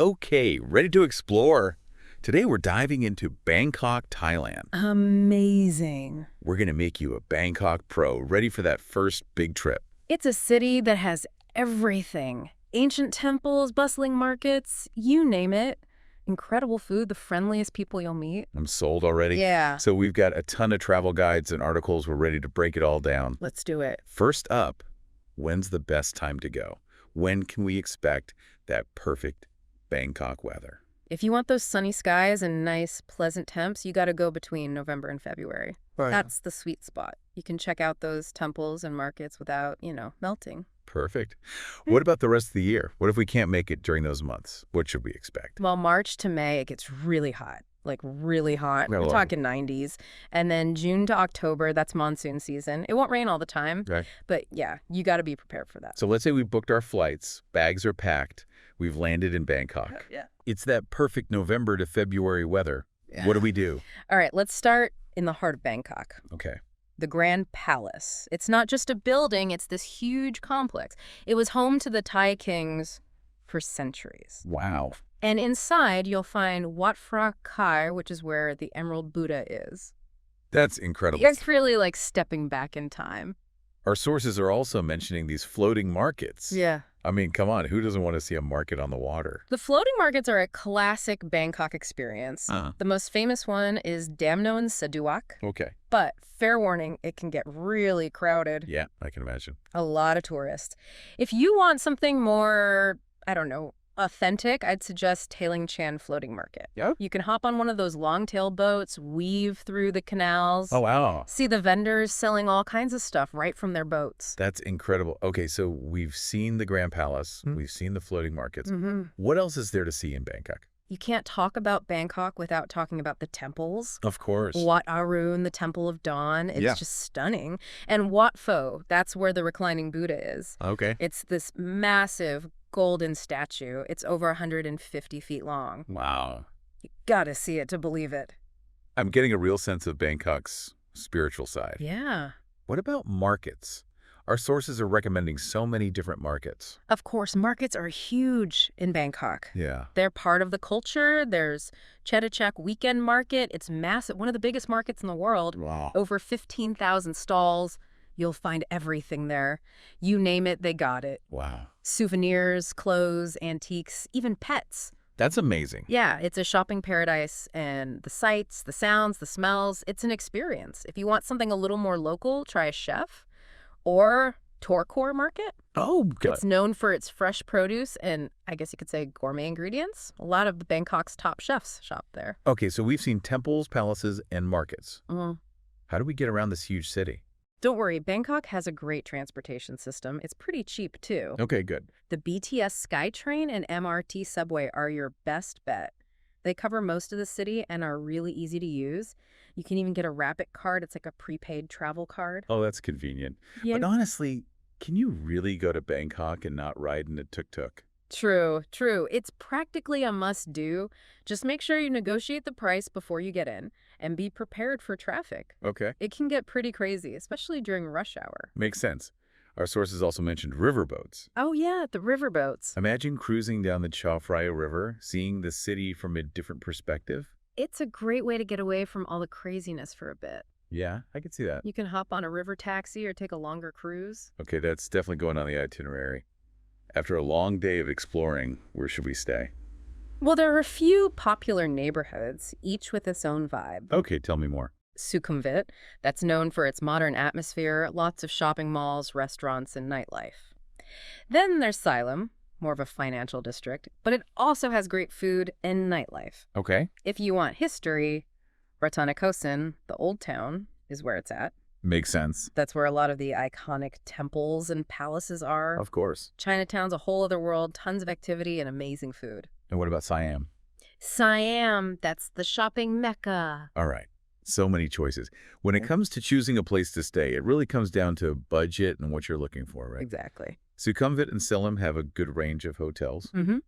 Okay, ready to explore? Today we're diving into Bangkok, Thailand. Amazing. We're going to make you a Bangkok pro, ready for that first big trip. It's a city that has everything. Ancient temples, bustling markets, you name it. Incredible food, the friendliest people you'll meet. I'm sold already. Yeah. So we've got a ton of travel guides and articles. We're ready to break it all down. Let's do it. First up, when's the best time to go? When can we expect that perfect Bangkok weather? If you want those sunny skies and nice, pleasant temps, you got to go between November and February. Right. That's the sweet spot. You can check out those temples and markets without, melting. Perfect. What about the rest of the year? What if we can't make it during those months? What should we expect? Well, March to May, it gets really hot. Like really hot. We're talking 90s. And then June to October, that's monsoon season. It won't rain all the time. Okay. But yeah, you got to be prepared for that. So let's say we booked our flights, bags are packed, we've landed in Bangkok. Yeah. It's that perfect November to February weather. Yeah. What do we do? All right, let's start in the heart of Bangkok. Okay. The Grand Palace. It's not just a building, it's this huge complex. It was home to the Thai kings for centuries. Wow. And inside, you'll find Wat Phra Khai, which is where the Emerald Buddha is. That's incredible. It's really like stepping back in time. Our sources are also mentioning these floating markets. Yeah. I mean, come on, who doesn't want to see a market on the water? The floating markets are a classic Bangkok experience. The most famous one is Damnoen Saduak. Okay. But fair warning, it can get really crowded. Yeah, I can imagine. A lot of tourists. If you want something more, authentic, I'd suggest Tailing Chan Floating Market. Yeah? You can hop on one of those long-tail boats, weave through the canals. Oh, wow. See the vendors selling all kinds of stuff right from their boats. That's incredible. Okay, so we've seen the Grand Palace. We've seen the floating markets. What else is there to see in Bangkok? You can't talk about Bangkok without talking about the temples. Of course. Wat Arun, the Temple of Dawn. It's just stunning. And Wat Pho, that's where the reclining Buddha is. Okay. It's this massive golden statue. It's over 150 feet long. Wow. You gotta see it to believe it. I'm getting a real sense of Bangkok's spiritual side. Yeah. What about markets? Our sources are recommending so many different markets. Of course, markets are huge in Bangkok. Yeah. They're part of the culture. There's Chatuchak Weekend Market. It's massive, one of the biggest markets in the world. Wow. Over 15,000 stalls. You'll find everything there. You name it, they got it. Wow. Souvenirs, clothes, antiques, even pets. That's amazing. Yeah, it's a shopping paradise, and the sights, the sounds, the smells, it's an experience. If you want something a little more local, try a chef or Torkor Market. Oh, good. It's known for its fresh produce and, I guess you could say, gourmet ingredients. A lot of Bangkok's top chefs shop there. Okay, so we've seen temples, palaces, and markets. How do we get around this huge city? Don't worry, Bangkok has a great transportation system. It's pretty cheap, too. Okay, good. The BTS SkyTrain and MRT subway are your best bet. They cover most of the city and are really easy to use. You can even get a Rapid card. It's like a prepaid travel card. Oh, that's convenient. Yeah. But honestly, can you really go to Bangkok and not ride in a tuk-tuk? True, true. It's practically a must-do. Just make sure you negotiate the price before you get in and be prepared for traffic. Okay. It can get pretty crazy, especially during rush hour. Makes sense. Our sources also mentioned riverboats. Oh, yeah, the riverboats. Imagine cruising down the Chao Phraya River, seeing the city from a different perspective. It's a great way to get away from all the craziness for a bit. Yeah, I could see that. You can hop on a river taxi or take a longer cruise. Okay, that's definitely going on the itinerary. After a long day of exploring, where should we stay? Well, there are a few popular neighborhoods, each with its own vibe. Okay, tell me more. Sukhumvit, that's known for its modern atmosphere, lots of shopping malls, restaurants, and nightlife. Then there's Salem, more of a financial district, but it also has great food and nightlife. Okay. If you want history, Ratanakosin, the old town, is where it's at. Makes sense. That's where a lot of the iconic temples and palaces are. Of course. Chinatown's a whole other world, tons of activity and amazing food. And what about Siam? Siam, that's the shopping mecca. All right. So many choices. When it comes to choosing a place to stay, it really comes down to budget and what you're looking for, right? Exactly. Sukhumvit and Salem have a good range of hotels. Mm-hmm.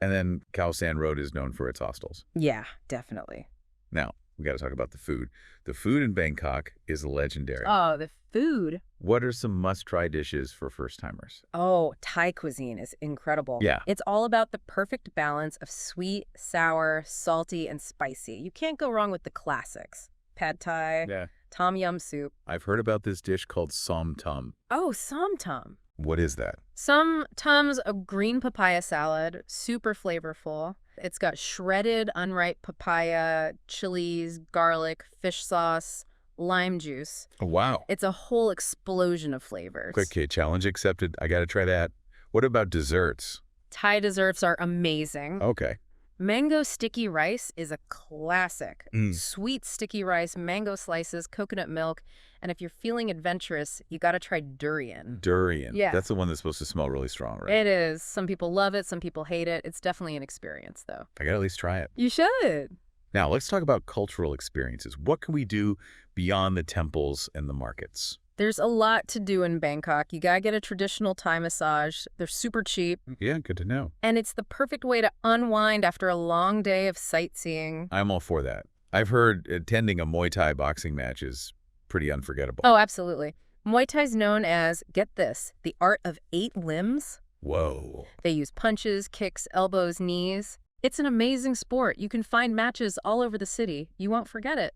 And then Khao San Road is known for its hostels. Yeah, definitely. Now, We got to talk about the food. The food in Bangkok is legendary. Oh, the food. What are some must-try dishes for first-timers? Oh, Thai cuisine is incredible. Yeah. It's all about the perfect balance of sweet, sour, salty, and spicy. You can't go wrong with the classics. Pad Thai, Yeah. Tom Yum soup. I've heard about this dish called som tum. Oh, som tum. What is that? Some Tum's a green papaya salad, super flavorful. It's got shredded unripe papaya, chilies, garlic, fish sauce, lime juice. Oh, wow. It's a whole explosion of flavors. Quick K, challenge accepted. I got to try that. What about desserts? Thai desserts are amazing. Okay. Mango sticky rice is a classic. Mm. Sweet sticky rice, mango slices, coconut milk, and if you're feeling adventurous, you got to try durian. Durian. Yeah. That's the one that's supposed to smell really strong, right? It is. Some people love it, some people hate it. It's definitely an experience, though. I got to at least try it. You should. Now, let's talk about cultural experiences. What can we do beyond the temples and the markets? There's a lot to do in Bangkok. You gotta get a traditional Thai massage. They're super cheap. Yeah, good to know. And it's the perfect way to unwind after a long day of sightseeing. I'm all for that. I've heard attending a Muay Thai boxing match is pretty unforgettable. Oh, absolutely. Muay Thai is known as, get this, the art of 8 limbs. Whoa. They use punches, kicks, elbows, knees. It's an amazing sport. You can find matches all over the city. You won't forget it.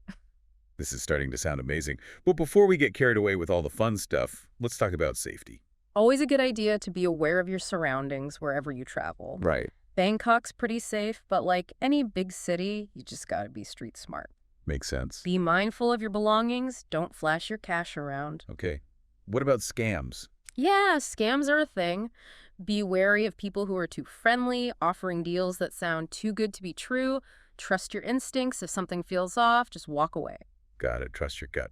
This is starting to sound amazing. But before we get carried away with all the fun stuff, let's talk about safety. Always a good idea to be aware of your surroundings wherever you travel. Right. Bangkok's pretty safe, but like any big city, you just gotta be street smart. Makes sense. Be mindful of your belongings. Don't flash your cash around. Okay. What about scams? Yeah, scams are a thing. Be wary of people who are too friendly, offering deals that sound too good to be true. Trust your instincts. If something feels off, just walk away. Got it. Trust your gut.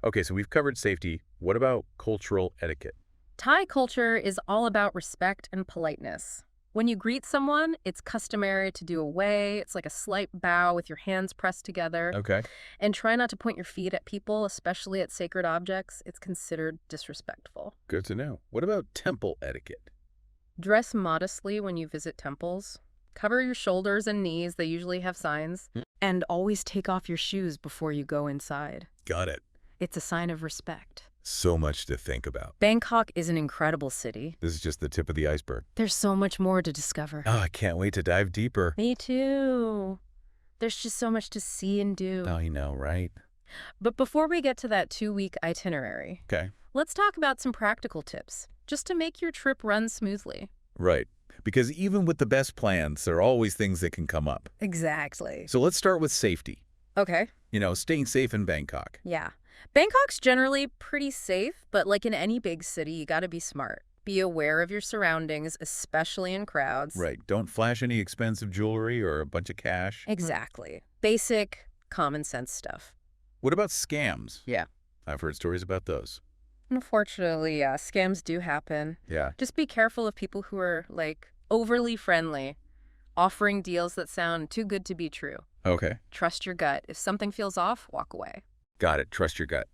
Okay, so we've covered safety. What about cultural etiquette? Thai culture is all about respect and politeness. When you greet someone, it's customary to do a way. It's like a slight bow with your hands pressed together. Okay. And try not to point your feet at people, especially at sacred objects. It's considered disrespectful. Good to know. What about temple etiquette? Dress modestly when you visit temples. Cover your shoulders and knees. They usually have signs. And always take off your shoes before you go inside. Got it. It's a sign of respect. So much to think about. Bangkok is an incredible city. This is just the tip of the iceberg. There's so much more to discover. Oh, I can't wait to dive deeper. Me too. There's just so much to see and do. Oh, you know, right? But before we get to that 2-week itinerary, Okay. let's talk about some practical tips, just to make your trip run smoothly. Right. Because even with the best plans, there are always things that can come up. Exactly. So let's start with safety. Okay. You know, staying safe in Bangkok. Yeah. Bangkok's generally pretty safe, but like in any big city, you got to be smart. Be aware of your surroundings, especially in crowds. Right. Don't flash any expensive jewelry or a bunch of cash. Exactly. Basic, common sense stuff. What about scams? Yeah. I've heard stories about those. Unfortunately, yeah, scams do happen. Yeah. Just be careful of people who are, like, overly friendly, offering deals that sound too good to be true. Okay. Trust your gut. If something feels off, walk away. Got it. Trust your gut.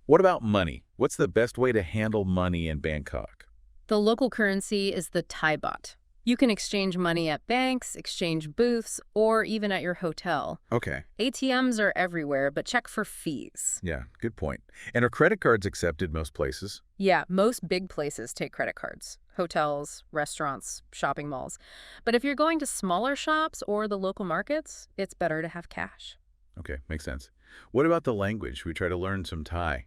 What about money? What's the best way to handle money in Bangkok? The local currency is the Thai baht. You can exchange money at banks, exchange booths, or even at your hotel. Okay. ATMs are everywhere, but check for fees. Yeah, good point. And are credit cards accepted most places? Yeah, most big places take credit cards. Hotels, restaurants, shopping malls. But if you're going to smaller shops or the local markets, it's better to have cash. Okay, makes sense. What about the language? We try to learn some Thai.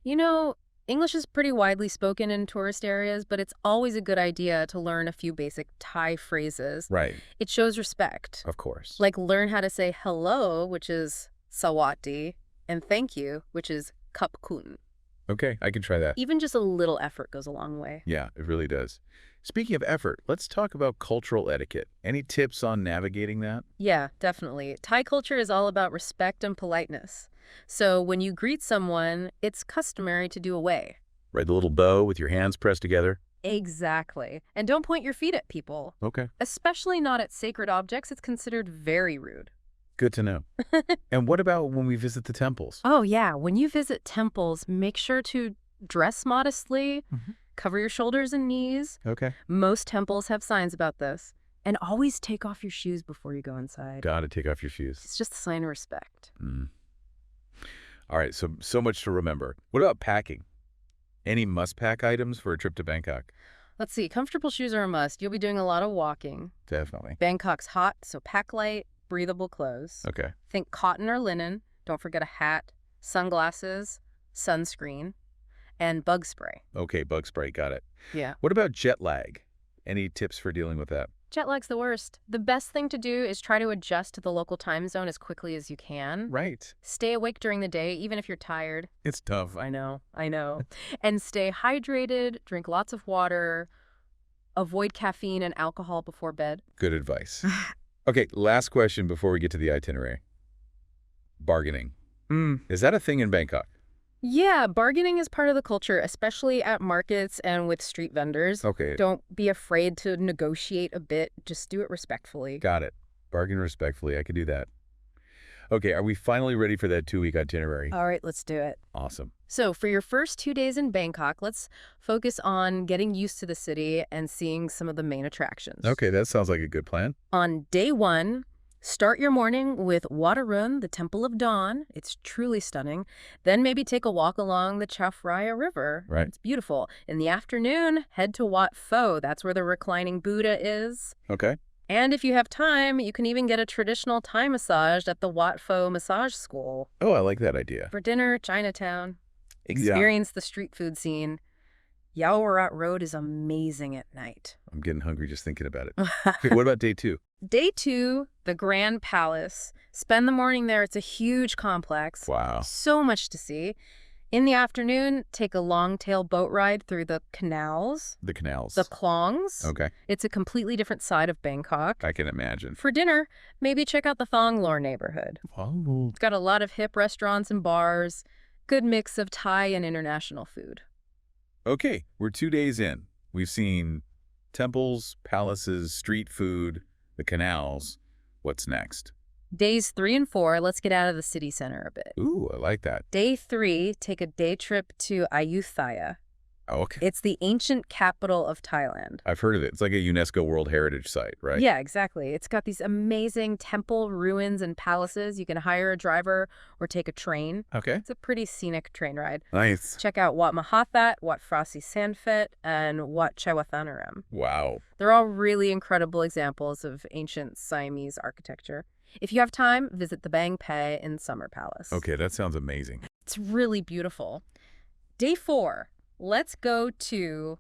You know, English is pretty widely spoken in tourist areas, but it's always a good idea to learn a few basic Thai phrases. Right. It shows respect. Of course. Like learn how to say hello, which is sawatdee, and thank you, which is khap khun. Okay, I can try that. Even just a little effort goes a long way. Yeah, it really does. Speaking of effort, let's talk about cultural etiquette. Any tips on navigating that? Yeah, definitely. Thai culture is all about respect and politeness. So when you greet someone, it's customary to do a way. Right, the little bow with your hands pressed together? Exactly. And don't point your feet at people. Okay, Especially not at sacred objects. It's considered very rude. good to know. And what about when we visit the temples? Oh, yeah. When you visit temples, make sure to dress modestly, cover your shoulders and knees. Okay. Most temples have signs about this. And always take off your shoes before you go inside. Gotta take off your shoes. It's just a sign of respect. All right, so much to remember. What about packing? Any must-pack items for a trip to Bangkok? Let's see. Comfortable shoes are a must. You'll be doing a lot of walking. Definitely. Bangkok's hot, so pack light, breathable clothes. Okay. Think cotton or linen. Don't forget a hat, sunglasses, sunscreen, and bug spray. Okay, bug spray, got it. Yeah. What about jet lag? Any tips for dealing with that? Jet lag's the worst. The best thing to do is try to adjust to the local time zone as quickly as you can. Right. Stay awake during the day, even if you're tired. It's tough. I know. And stay hydrated, drink lots of water, avoid caffeine and alcohol before bed. Good advice. Okay, last question before we get to the itinerary. Bargaining. Is that a thing in Bangkok? Yeah, bargaining is part of the culture, especially at markets and with street vendors. Okay. Don't be afraid to negotiate a bit. Just do it respectfully. Got it. Bargain respectfully. I could do that. Okay, are we finally ready for that 2-week itinerary? All right, let's do it. Awesome. So for your first 2 days in Bangkok, let's focus on getting used to the city and seeing some of the main attractions. Okay, that sounds like a good plan. On day 1, start your morning with Waterun, the Temple of Dawn. It's truly stunning. Then maybe take a walk along the Phraya River. Right. It's beautiful. In the afternoon, head to Wat Pho. That's where the reclining Buddha is. Okay. And if you have time, you can even get a traditional Thai massage at the Wat Pho Massage School. Oh, I like that idea. For dinner, Chinatown. Experience the street food scene. Yaowarat Road is amazing at night. I'm getting hungry just thinking about it. Okay, what about day 2? Day 2, the Grand Palace. Spend the morning there. It's a huge complex. Wow. So much to see. In the afternoon, take a long-tail boat ride through the canals. The canals. The Klongs. Okay. It's a completely different side of Bangkok. I can imagine. For dinner, maybe check out the Thong Lor neighborhood. Oh. It's got a lot of hip restaurants and bars. Good mix of Thai and international food. Okay, we're 2 days in. We've seen temples, palaces, street food, the canals. What's next? Days 3 and 4, let's get out of the city center a bit. Ooh, I like that. Day 3, take a day trip to Ayutthaya. Oh, okay. It's the ancient capital of Thailand. I've heard of it. It's like a UNESCO World Heritage Site, right? Yeah, exactly. It's got these amazing temple ruins and palaces. You can hire a driver or take a train. Okay. It's a pretty scenic train ride. Nice. Check out Wat Mahathat, Wat Frasi Sanfet, and Wat Chawatthanaram. Wow. They're all really incredible examples of ancient Siamese architecture. If you have time, visit the Bang Pae in Summer Palace. Okay, that sounds amazing. It's really beautiful. Day 4, let's go to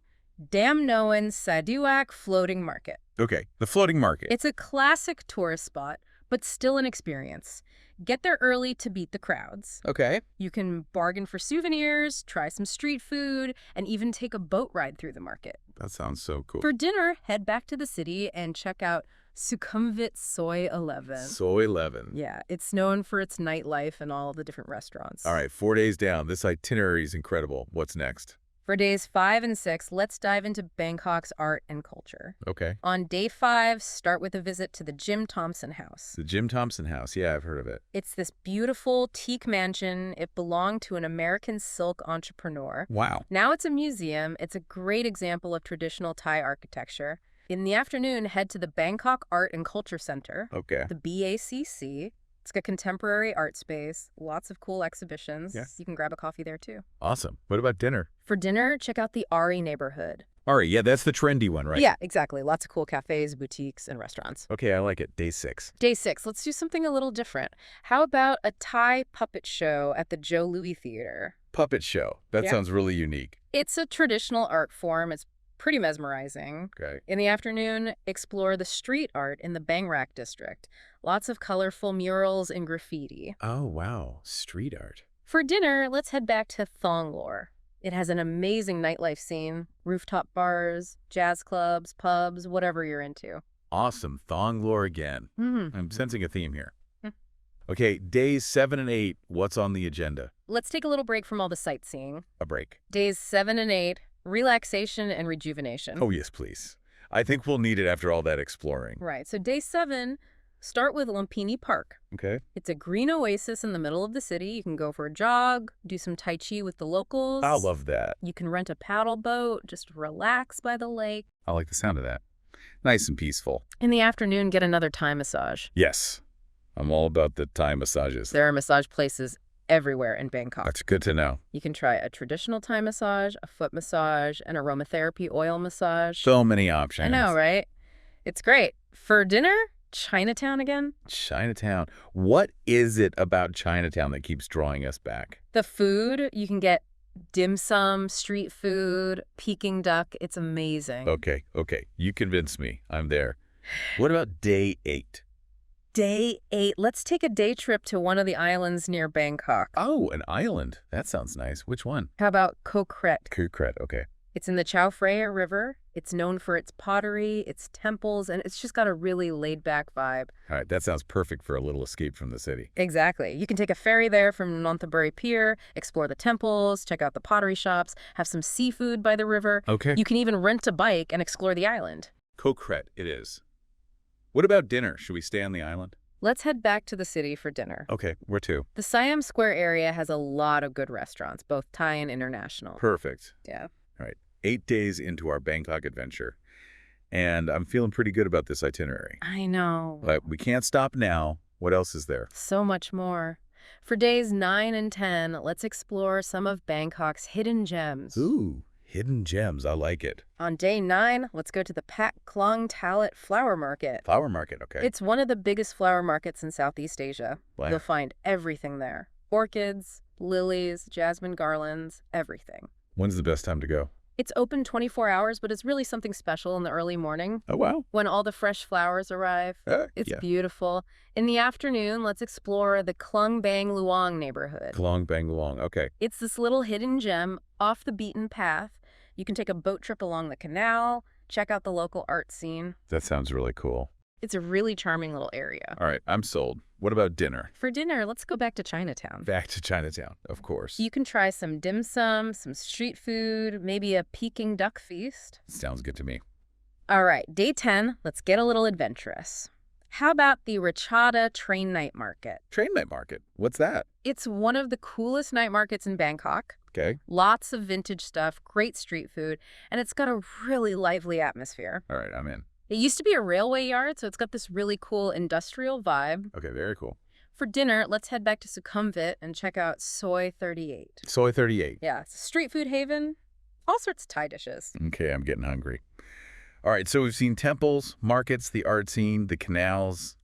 Damnoen Saduak Floating Market. Okay, the floating market. It's a classic tourist spot, but still an experience. Get there early to beat the crowds. Okay. You can bargain for souvenirs, try some street food, and even take a boat ride through the market. That sounds so cool. For dinner, head back to the city and check out Sukhumvit Soy 11. Soy 11. Yeah, it's known for its nightlife and all the different restaurants. All right, 4 days down. This itinerary is incredible. What's next? For days 5 and 6, let's dive into Bangkok's art and culture. Okay. On day 5, start with a visit to the Jim Thompson House. The Jim Thompson House. Yeah, I've heard of it. It's this beautiful teak mansion. It belonged to an American silk entrepreneur. Wow. Now it's a museum. It's a great example of traditional Thai architecture. In the afternoon, head to the Bangkok Art and Culture Center, Okay. the BACC. It's got contemporary art space, lots of cool exhibitions. Yeah. You can grab a coffee there, too. Awesome. What about dinner? For dinner, check out the Ari neighborhood. All right, yeah, that's the trendy one, right? Yeah, exactly. Lots of cool cafes, boutiques, and restaurants. Okay, I like it. Day 6. Day 6, let's do something a little different. How about a Thai puppet show at the Joe Louis Theater? Puppet show. That Yeah. sounds really unique. It's a traditional art form. It's pretty mesmerizing. Okay. In the afternoon, explore the street art in the Bangrak district. Lots of colorful murals and graffiti. Oh, wow. Street art. For dinner, let's head back to Thong Lor. It has an amazing nightlife scene, rooftop bars, jazz clubs, pubs, whatever you're into. Awesome. Thong lore again. Mm-hmm. I'm sensing a theme here. Okay, days 7 and 8, what's on the agenda? Let's take a little break from all the sightseeing. A break. Days 7 and 8, relaxation and rejuvenation. Oh, yes, please. I think we'll need it after all that exploring. Right. So day 7, start with Lumpini Park. Okay. It's a green oasis in the middle of the city. You can go for a jog, do some Tai Chi with the locals. I love that. You can rent a paddle boat, just relax by the lake. I like the sound of that. Nice and peaceful. In the afternoon, get another Thai massage. Yes, I'm all about the Thai massages. There are massage places everywhere in Bangkok. That's good to know. You can try a traditional Thai massage, a foot massage, an aromatherapy oil massage. So many options. I know, right? It's great. For dinner, Chinatown again. Chinatown. What is it about Chinatown that keeps drawing us back? The food, you can get dim sum, street food, Peking duck. It's amazing. Okay. You convinced me. I'm there. What about day 8? Day 8. Let's take a day trip to one of the islands near Bangkok. Oh, an island. That sounds nice. Which one? How about Koh Kret? Phuket. Okay. It's in the Chao Phraya River. It's known for its pottery, its temples, and it's just got a really laid-back vibe. All right. That sounds perfect for a little escape from the city. Exactly. You can take a ferry there from Nonthaburi Pier, explore the temples, check out the pottery shops, have some seafood by the river. Okay. You can even rent a bike and explore the island. Koh Kret it is. What about dinner? Should we stay on the island? Let's head back to the city for dinner. Okay. Where to? The Siam Square area has a lot of good restaurants, both Thai and international. Perfect. Yeah. All right. 8 days into our Bangkok adventure, and I'm feeling pretty good about this itinerary. I know. But we can't stop now. What else is there? So much more. For days 9 and 10, let's explore some of Bangkok's hidden gems. Ooh, hidden gems. I like it. On day 9, let's go to the Maeklong Flower Market. Flower market, okay. It's one of the biggest flower markets in Southeast Asia. Wow. You'll find everything there. Orchids, lilies, jasmine garlands, everything. When's the best time to go? It's open 24 hours, but it's really something special in the early morning Oh, wow. when all the fresh flowers arrive. It's Yeah. beautiful. In the afternoon, let's explore the Klung Bang Luang neighborhood. Klong Bang Luang. Okay. It's this little hidden gem off the beaten path. You can take a boat trip along the canal, check out the local art scene. That sounds really cool. It's a really charming little area. All right. I'm sold. What about dinner? For dinner, let's go back to Chinatown. Back to Chinatown, of course. You can try some dim sum, some street food, maybe a Peking duck feast. Sounds good to me. All right, day 10, let's get a little adventurous. How about the Ratchada Train Night Market? Train night market. What's that? It's one of the coolest night markets in Bangkok. Okay. Lots of vintage stuff, great street food, and it's got a really lively atmosphere. All right. I'm in. It used to be a railway yard, so it's got this really cool industrial vibe. Okay. Very cool. For dinner, let's head back to Sukhumvit and check out Soy 38. Soy 38. Yeah, it's a street food haven. All sorts of Thai dishes. Okay. I'm getting hungry. All right. So we've seen temples, markets, the art scene, the canals.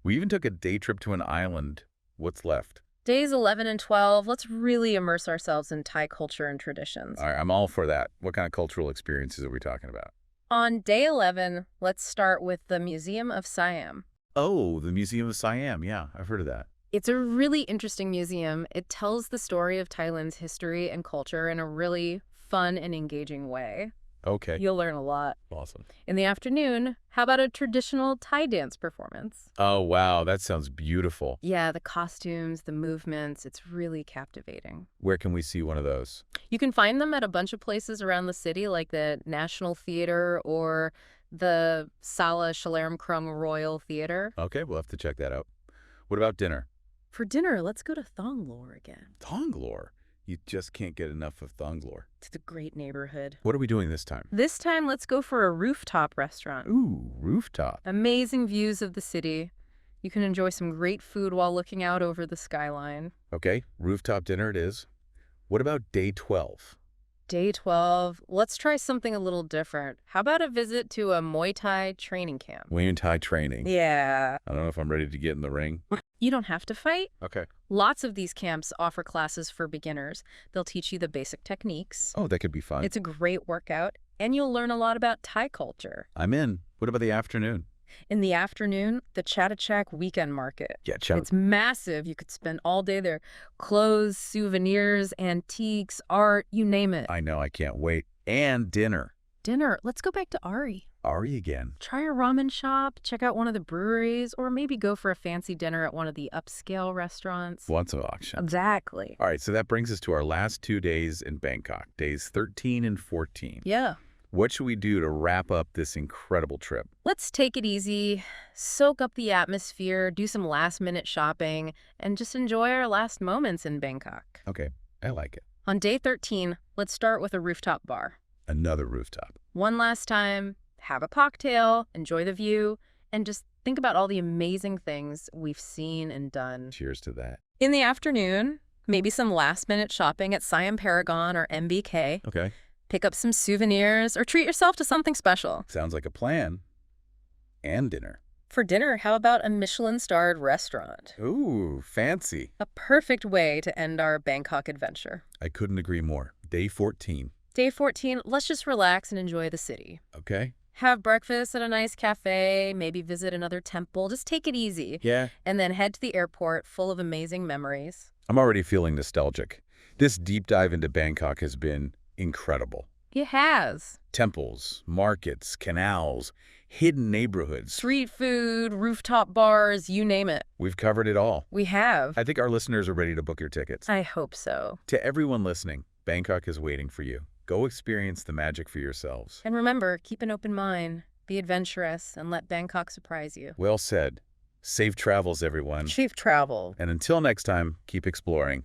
We even took a day trip to an island. What's left? Days 11 and 12, let's really immerse ourselves in Thai culture and traditions. All right. I'm all for that. What kind of cultural experiences are we talking about? On day 11, let's start with the Museum of Siam. Oh, the Museum of Siam. Yeah, I've heard of that. It's a really interesting museum. It tells the story of Thailand's history and culture in a really fun and engaging way. Okay. You'll learn a lot. Awesome. In the afternoon, how about a traditional Thai dance performance? Oh, wow. That sounds beautiful. Yeah, the costumes, the movements, it's really captivating. Where can we see one of those? You can find them at a bunch of places around the city, like the National Theater or the Sala Chalermkrung Royal Theater. Okay, we'll have to check that out. What about dinner? For dinner, let's go to Thonglor again. Thonglor. You just can't get enough of Thonglor. It's a great neighborhood. What are we doing this time? This time, let's go for a rooftop restaurant. Ooh, rooftop. Amazing views of the city. You can enjoy some great food while looking out over the skyline. Okay, rooftop dinner it is. What about day 12? Day 12, let's try something a little different. How about a visit to a Muay Thai training camp? Muay Thai training. Yeah. I don't know if I'm ready to get in the ring. You don't have to fight. Okay. Lots of these camps offer classes for beginners. They'll teach you the basic techniques. Oh, that could be fun. It's a great workout, and you'll learn a lot about Thai culture. I'm in. What about the afternoon? In the afternoon, the Chatuchak Weekend Market. Yeah, It's massive. You could spend all day there. Clothes, souvenirs, antiques, art, you name it. I know, I can't wait. And dinner. Dinner, let's go back to Ari. Ari again. Try a ramen shop, check out one of the breweries, or maybe go for a fancy dinner at one of the upscale restaurants. Lots of options. Exactly. All right, so that brings us to our last 2 days in Bangkok, days 13 and 14. Yeah. What should we do to wrap up this incredible trip? Let's take it easy, soak up the atmosphere, do some last-minute shopping, and just enjoy our last moments in Bangkok. Okay, I like it. On day 13, let's start with a rooftop bar. Another rooftop. One last time, have a cocktail, enjoy the view, and just think about all the amazing things we've seen and done. Cheers to that. In the afternoon, maybe some last-minute shopping at Siam Paragon or MBK. Okay. Pick up some souvenirs or treat yourself to something special. Sounds like a plan. And dinner. For dinner, how about a Michelin-starred restaurant? Ooh, fancy. A perfect way to end our Bangkok adventure. I couldn't agree more. Day 14. Day 14, let's just relax and enjoy the city. Okay. Have breakfast at a nice cafe, maybe visit another temple. Just take it easy. Yeah. And then head to the airport full of amazing memories. I'm already feeling nostalgic. This deep dive into Bangkok has been incredible. It has. Temples, markets, canals, hidden neighborhoods. Street food, rooftop bars, you name it. We've covered it all. We have. I think our listeners are ready to book your tickets. I hope so. To everyone listening, Bangkok is waiting for you. Go experience the magic for yourselves. And remember, keep an open mind, be adventurous, and let Bangkok surprise you. Well said. Safe travels, everyone. Safe travel. And until next time, keep exploring.